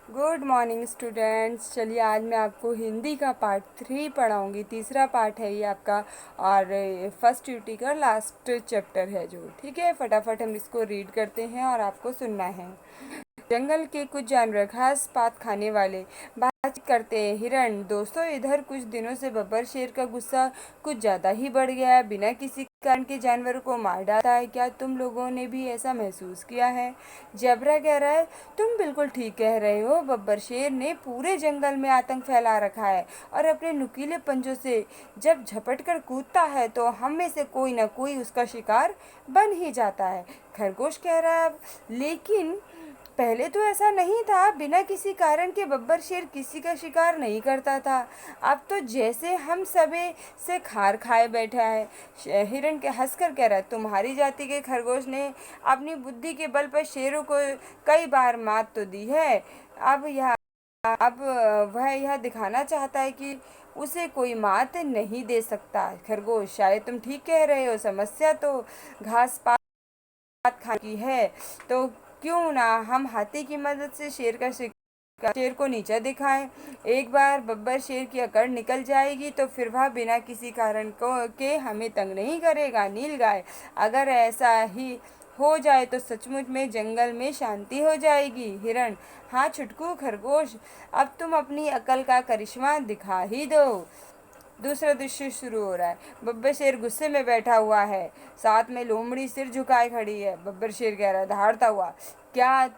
Good morning students. चलिए आज मैं आपको हिंदी का पार्ट 3 पढ़ाऊँगी। तीसरा पार्ट है ये आपका और फर्स्ट यूटी का लास्ट चैप्टर है जो। ठीक है, फटाफट हम इसको रीड करते हैं और आपको सुनना है। जंगल के कुछ जानवर घास पात खाने वाले बातचीत करते हैं। हिरण, दोस्तों इधर कुछ दिनों से बब्बर शेर का गुस्सा कुछ ज़्यादा ही बढ़ गया है। बिना किसी कारण के जानवरों को मार डालता है। क्या तुम लोगों ने भी ऐसा महसूस किया है? जबरा कह रहा है, तुम बिल्कुल ठीक कह रहे हो। बब्बर शेर ने पूरे जंगल में आतंक फैला रखा है और अपने नुकीले पंजों से जब झपट कर कूदता है तो हम में से कोई ना कोई उसका शिकार बन ही जाता है। खरगोश कह रहा है, लेकिन पहले तो ऐसा नहीं था। बिना किसी कारण के बब्बर शेर किसी का शिकार नहीं करता था। अब तो जैसे हम सबे से खार खाए बैठा है। हिरण के हंसकर कह रहा है, तुम्हारी जाति के खरगोश ने अपनी बुद्धि के बल पर शेरों को कई बार मात तो दी है। अब वह यह दिखाना चाहता है कि उसे कोई मात नहीं दे सकता। खरगोश, शायद तुम ठीक कह रहे हो। समस्या तो घास पात खाने की है। तो क्यों ना हम हाथी की मदद से शेर को नीचा दिखाएं। एक बार बब्बर शेर की अकड़ निकल जाएगी तो फिर वह बिना किसी कारण के हमें तंग नहीं करेगा। नीलगाय, अगर ऐसा ही हो जाए तो सचमुच में जंगल में शांति हो जाएगी। हिरण, हाँ छुटकू। खरगोश, अब तुम अपनी अकल का करिश्मा दिखा ही दो। दूसरा दृश्य शुरू हो रहा है। बब्बर शेर गुस्से में बैठा हुआ है, साथ में लोमड़ी सिर झुकाए खड़ी है। बब्बर शेर कह रहा है दहाड़ता हुआ, क्या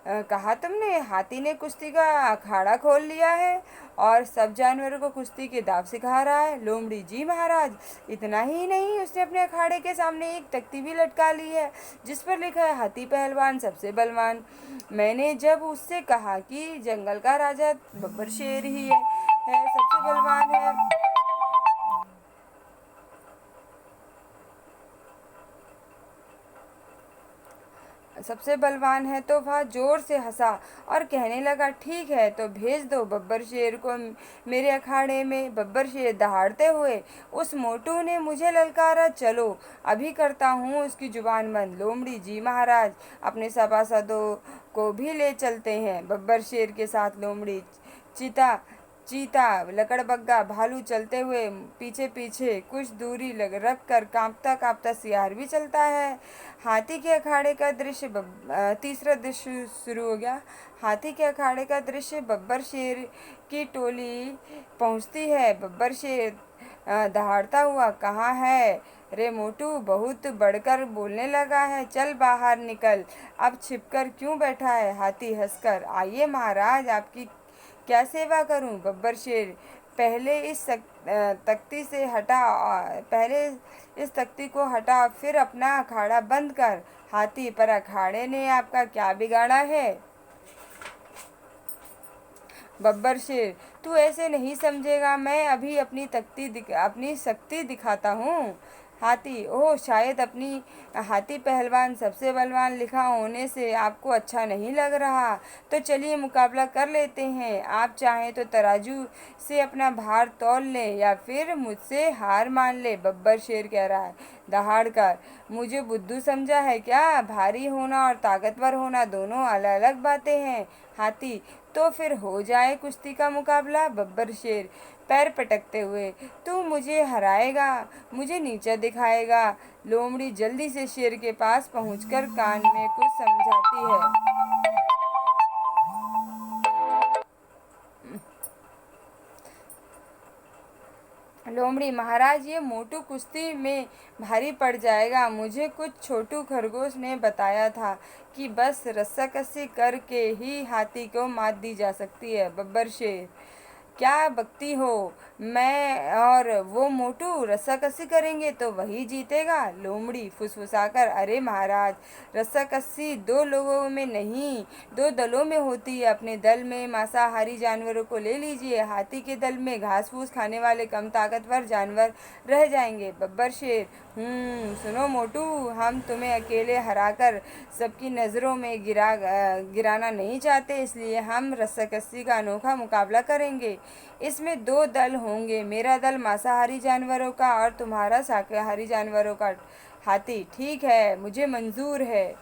कहा तुमने? हाथी ने कुश्ती का अखाड़ा खोल लिया है और सब जानवरों को कुश्ती के दाव सिखा रहा है। लोमड़ी, जी महाराज। इतना ही नहीं, उसने अपने अखाड़े के सामने एक तख्ती भी लटका ली है जिस पर लिखा है, हाथी पहलवान सबसे बलवान। मैंने जब उससे कहा कि जंगल का राजा बब्बर शेर ही है सबसे बलवान है, सबसे बलवान है, तो वह जोर से हंसा और कहने लगा, ठीक है तो भेज दो बब्बर शेर को मेरे अखाड़े में। बब्बर शेर दहाड़ते हुए, उस मोटू ने मुझे ललकारा, चलो अभी करता हूँ उसकी जुबान बंद। लोमड़ी, जी महाराज। अपने सभासदों को भी ले चलते हैं। बब्बर शेर के साथ लोमड़ी, चीता चीता लकड़बग्गा भालू चलते हुए पीछे पीछे कुछ दूरी रख कर कांपता कांपता सियार भी चलता है। हाथी के अखाड़े का दृश्य तीसरा दृश्य शुरू हो गया। हाथी के अखाड़े का दृश्य, बब्बर शेर की टोली पहुंचती है। बब्बर शेर दहाड़ता हुआ, कहाँ है रे मोटू? बहुत बढ़कर बोलने लगा है, चल बाहर निकल, अब छिपकर क्यों बैठा है? हाथी हंसकर, आइए महाराज, आपकी क्या सेवा करूं? बब्बर शेर, तख्ती से हटा पहले इस तख्ती को हटा, फिर अपना अखाड़ा बंद कर। हाथी, पर अखाड़े ने आपका क्या बिगाड़ा है? बब्बर शेर, तू ऐसे नहीं समझेगा, मैं अभी अपनी शक्ति दिखाता हूँ। हाथी, ओह शायद अपनी हाथी पहलवान सबसे बलवान लिखा होने से आपको अच्छा नहीं लग रहा, तो चलिए मुकाबला कर लेते हैं। आप चाहें तो तराजू से अपना भार तौल लें या फिर मुझसे हार मान ले। बब्बर शेर कह रहा है दहाड़ कर, मुझे बुद्धू समझा है क्या? भारी होना और ताकतवर होना दोनों अलग अलग बातें हैं। हाथी, तो फिर हो जाए कुश्ती का मुकाबला। बब्बर शेर पैर पटकते हुए, तू मुझे हराएगा, मुझे नीचा दिखाएगा। लोमड़ी जल्दी से शेर के पास पहुंचकर कान में कुछ समझाती है। लोमड़ी, महाराज ये मोटू कुश्ती में भारी पड़ जाएगा। मुझे कुछ छोटू खरगोश ने बताया था कि बस रस्साकसी करके ही हाथी को मात दी जा सकती है। बब्बर शेर, क्या बकती हो? मैं और वो मोटू रस्साकसी करेंगे तो वही जीतेगा। लोमड़ी फुसफुसाकर, अरे महाराज, रस्साकसी दो लोगों में नहीं, दो दलों में होती है। अपने दल में मांसाहारी जानवरों को ले लीजिए, हाथी के दल में घास फूस खाने वाले कम ताकतवर जानवर रह जाएंगे। बब्बर शेर, सुनो मोटू, हम तुम्हें अकेले हराकर सबकी नज़रों में गिराना नहीं चाहते, इसलिए हम रस्साकसी का अनोखा मुकाबला करेंगे। इसमें दो दल होंगे, मेरा दल मांसाहारी जानवरों का और तुम्हारा शाकाहारी जानवरों का। हाथी, ठीक है, मुझे मंजूर है।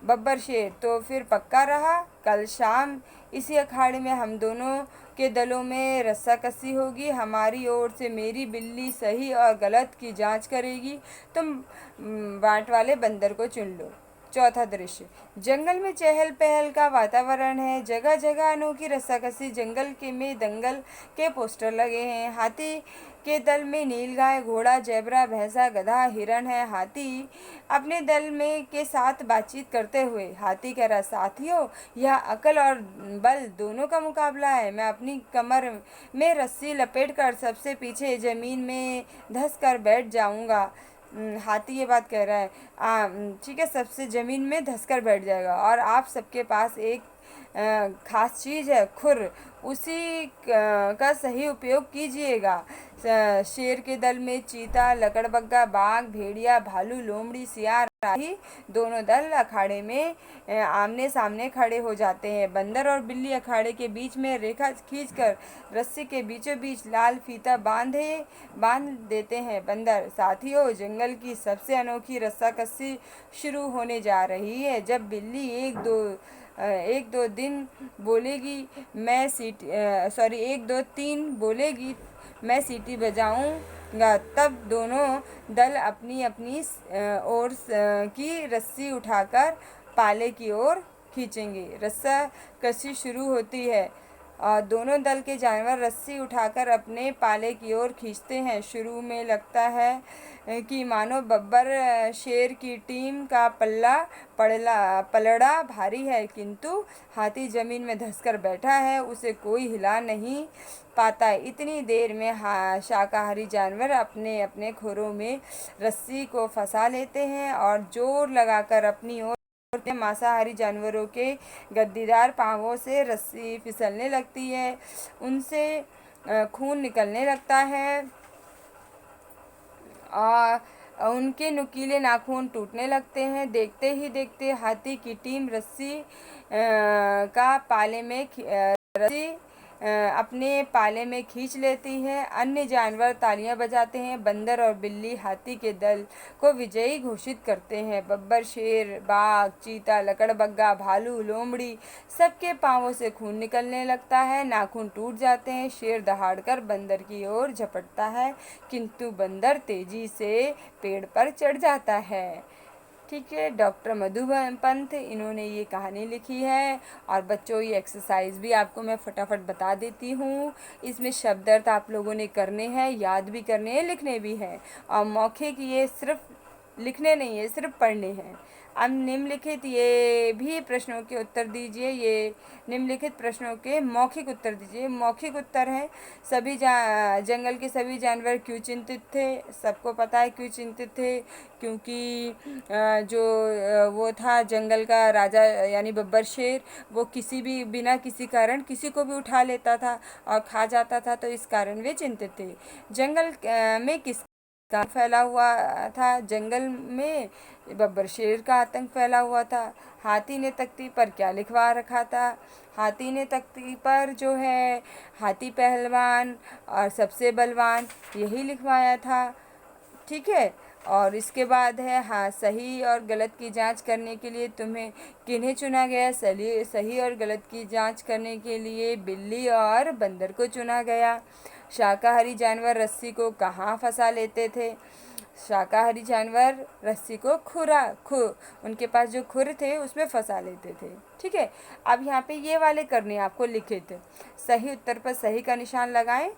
बब्बर शेर, तो फिर पक्का रहा, कल शाम इसी अखाड़े में हम दोनों के दलों में रस्साकसी होगी। हमारी ओर से मेरी बिल्ली सही और गलत की जांच करेगी, तुम बाँट वाले बंदर को चुन लो। चौथा दृश्य, जंगल में चहल पहल का वातावरण है, जगह जगह अनोखी रस्साकसी, जंगल के में दंगल के पोस्टर लगे हैं। हाथी के दल में नीलगाय, घोड़ा, जेब्रा, भैंसा, गधा, हिरण है। हाथी अपने दल में के साथ बातचीत करते हुए हाथी कह रहा, साथियों, यह अकल और बल दोनों का मुकाबला है। मैं अपनी कमर में रस्सी लपेट कर सबसे पीछे जमीन में धंस कर बैठ जाऊंगा। हाथी ये बात कह रहा है, ठीक है, सबसे ज़मीन में धंसकर बैठ जाएगा। और आप सबके पास एक खास चीज़ है, खुर, उसी का सही उपयोग कीजिएगा। शेर के दल में चीता, लकड़बग्गा, बाघ, भेड़िया, भालू, लोमड़ी, सियार आदि दोनों दल अखाड़े में आमने सामने खड़े हो जाते हैं। बंदर और बिल्ली अखाड़े के बीच में रेखा खींचकर रस्सी के बीचों बीच लाल फीता बांध देते हैं। बंदर, साथियों, जंगल की सबसे अनोखी रस्साकसी शुरू होने जा रही है। जब बिल्ली एक दो दिन बोलेगी, मैं सीटी 1 2 3 बोलेगी, मैं सीटी बजाऊंगा, तब दोनों दल अपनी अपनी ओर की रस्सी उठाकर पाले की ओर खींचेंगे। रस्सा कसी शुरू होती है और दोनों दल के जानवर रस्सी उठाकर अपने पाले की ओर खींचते हैं। शुरू में लगता है कि मानो बब्बर शेर की टीम का पलड़ा भारी है, किंतु हाथी जमीन में धंसकर बैठा है, उसे कोई हिला नहीं पाता। इतनी देर में शाकाहारी जानवर अपने अपने खुरों में रस्सी को फंसा लेते हैं और जोर लगाकर अपनी ओर मांसाहारी जानवरों के गद्दीदार पांवों से रस्सी फिसलने लगती है, उनसे खून निकलने लगता है और उनके नुकीले नाखून टूटने लगते हैं। देखते ही देखते हाथी की टीम रस्सी का पाले में रस्सी अपने पाले में खींच लेती है। अन्य जानवर तालियां बजाते हैं। बंदर और बिल्ली हाथी के दल को विजयी घोषित करते हैं। बब्बर, शेर, बाघ, चीता, लकड़बग्गा, भालू, लोमड़ी, सबके पांवों से खून निकलने लगता है, नाखून टूट जाते हैं। शेर दहाड़कर बंदर की ओर झपटता है, किंतु बंदर तेजी से पेड़ पर चढ़ जाता है। ठीक है, डॉक्टर मधु पंत इन्होंने ये कहानी लिखी है। और बच्चों, ये एक्सरसाइज भी आपको मैं फटाफट बता देती हूँ। इसमें शब्द अर्थ आप लोगों ने करने हैं, याद भी करने हैं, लिखने भी हैं। और मौखिक ये सिर्फ लिखने नहीं है, सिर्फ पढ़ने हैं। अब निम्नलिखित ये भी प्रश्नों के उत्तर दीजिए। ये निम्नलिखित प्रश्नों के मौखिक उत्तर दीजिए। मौखिक उत्तर है, जंगल के सभी जानवर क्यों चिंतित थे? सबको पता है क्यों चिंतित थे, क्योंकि वो था जंगल का राजा यानी बब्बर शेर, वो किसी भी बिना किसी कारण किसी को भी उठा लेता था और खा जाता था, तो इस कारण वे चिंतित थे। जंगल में किस आतंक फैला हुआ था? जंगल में बब्बर शेर का आतंक फैला हुआ था। हाथी ने तख्ती पर क्या लिखवा रखा था? हाथी ने तख्ती पर जो है हाथी पहलवान और सबसे बलवान यही लिखवाया था। ठीक है, और इसके बाद है, हाँ, सही और गलत की जांच करने के लिए तुम्हें किन्हें चुना गया? सही और गलत की जांच करने के लिए बिल्ली और बंदर को चुना गया। शाकाहारी जानवर रस्सी को कहाँ फंसा लेते थे? शाकाहारी जानवर रस्सी को उनके पास जो खुर थे उसमें फंसा लेते थे। ठीक है, अब यहाँ पे ये वाले करने आपको लिखित। सही उत्तर पर सही का निशान लगाएं।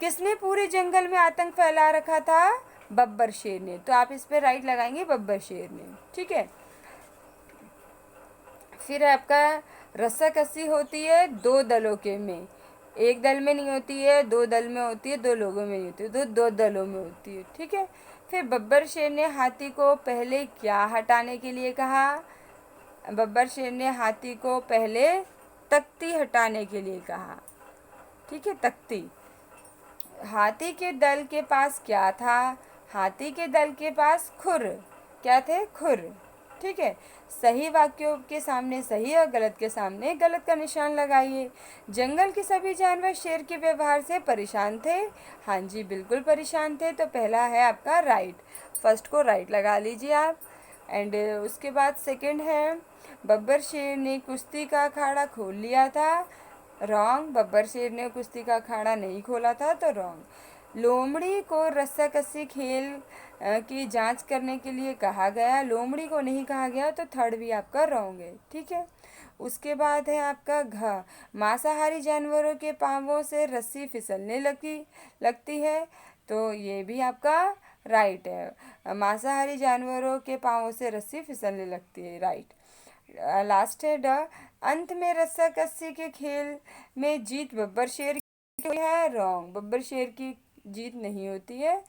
किसने पूरे जंगल में आतंक फैला रखा था? बब्बर शेर ने। तो आप इस पे राइट लगाएंगे, बब्बर शेर ने। ठीक है, फिर आपका रस्साकसी होती है 2 दलों के में, एक दल में नहीं होती है, 2 दल में होती है, 2 लोगों में नहीं होती है, 2 दलों में होती है। ठीक है, फिर बब्बर शेर ने हाथी को पहले क्या हटाने के लिए कहा? बब्बर शेर ने हाथी को पहले तख्ती हटाने के लिए कहा। ठीक है, तख्ती। हाथी के दल के पास क्या था? हाथी के दल के पास खुर। क्या थे? खुर। ठीक है, सही वाक्यों के सामने सही और गलत के सामने गलत का निशान लगाइए। जंगल के सभी जानवर शेर के व्यवहार से परेशान थे। हाँ जी, बिल्कुल परेशान थे, तो पहला है आपका राइट। फर्स्ट को राइट लगा लीजिए आप। एंड उसके बाद सेकंड है बब्बर शेर ने कुश्ती का अखाड़ा खोल लिया था। रॉन्ग, बब्बर शेर ने कुश्ती का अखाड़ा नहीं खोला था, तो रॉन्ग। लोमड़ी को रस्साकसी खेल की जांच करने के लिए कहा गया, लोमड़ी को नहीं कहा गया, तो थर्ड भी आपका रॉन्ग है। ठीक है, उसके बाद है आपका घ, मांसाहारी जानवरों के पांवों से रस्सी फिसलने लगती है, तो ये भी आपका राइट है। मांसाहारी जानवरों के पांवों से रस्सी फिसलने लगती है, राइट। लास्ट है ड, अंत में रस्साकसी के खेल में जीत बब्बर शेर की है, रॉन्ग, बब्बर शेर की जीत नहीं होती है।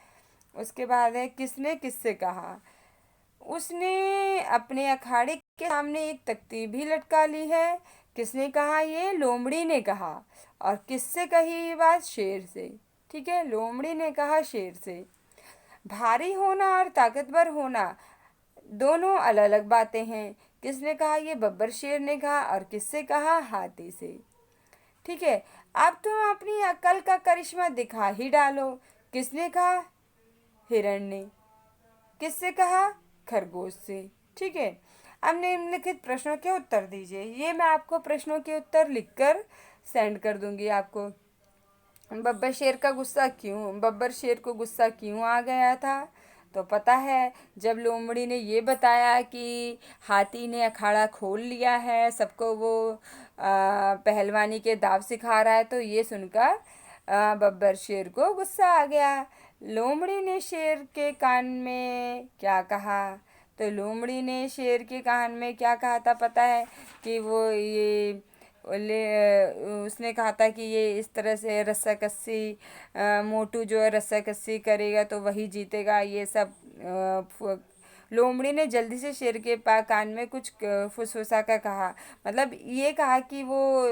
उसके बाद है किसने किससे कहा, उसने अपने अखाड़े के सामने एक तख्ती भी लटका ली है। किसने कहा, ये लोमड़ी ने कहा। और किससे कही ये बात, शेर से। ठीक है, लोमड़ी ने कहा शेर से। भारी होना और ताकतवर होना दोनों अलग अलग बातें हैं। किसने कहा, ये बब्बर शेर ने कहा, और किससे कहा, हाथी से। ठीक है, अब तुम अपनी अकल का करिश्मा दिखा ही डालो। किसने कहा, हिरण ने। किससे कहा, खरगोश से। ठीक है, अब निम्नलिखित प्रश्नों के उत्तर दीजिए। ये मैं आपको प्रश्नों के उत्तर लिखकर सेंड कर दूंगी आपको। बब्बर शेर को गुस्सा क्यों आ गया था, तो पता है जब लोमड़ी ने ये बताया कि हाथी ने अखाड़ा खोल लिया है, सबको वो पहलवानी के दाव सिखा रहा है, तो ये सुनकर बब्बर शेर को गुस्सा आ गया। लोमड़ी ने शेर के कान में क्या कहा, तो लोमड़ी ने शेर के कान में क्या कहा था, पता है कि वो ये उसने कहा था कि ये इस तरह से रस्साकसी, मोटू जो है रस्साकसी करेगा तो वही जीतेगा, ये सब। लोमड़ी ने जल्दी से शेर के कान में कुछ फुसफुसा कर कहा, मतलब ये कहा कि वो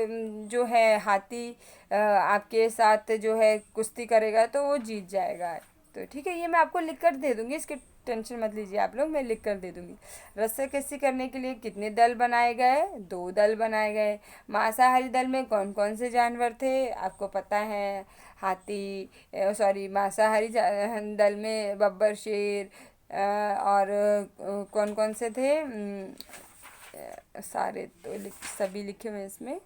जो है हाथी आपके साथ जो है कुश्ती करेगा तो वो जीत जाएगा। तो ठीक है, ये मैं आपको लिख कर दे दूँगी, इसकी टेंशन मत लीजिए आप लोग, मैं लिख कर दे दूँगी। रस्साकसी करने के लिए कितने दल बनाए गए, 2 दल बनाए गए। मांसाहारी दल में कौन कौन से जानवर थे, आपको पता है, हाथी, सॉरी, मांसाहारी दल में बब्बर शेर, और कौन कौन से थे, सारे तो सभी लिखे हुए हैं इसमें।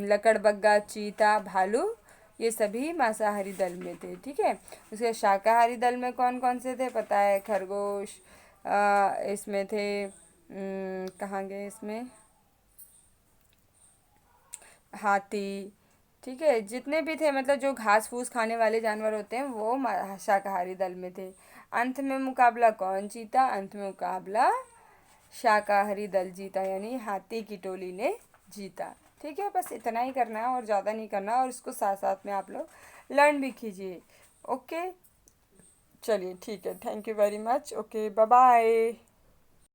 लकड़बग्गा, चीता, भालू, ये सभी मांसाहारी दल में थे। ठीक है, उसके शाकाहारी दल में कौन कौन से थे, पता है, खरगोश, इसमें थे, कहाँ गए इसमें, हाथी। ठीक है, जितने भी थे, मतलब जो घास फूस खाने वाले जानवर होते हैं वो शाकाहारी दल में थे। अंत में मुकाबला कौन जीता, अंत में मुकाबला शाकाहारी दल जीता, यानी हाथी की टोली ने जीता। ठीक है, बस इतना ही करना है और ज़्यादा नहीं करना, और इसको साथ साथ में आप लोग लर्न भी कीजिए। ओके, चलिए ठीक है, thank you very much, okay, bye bye.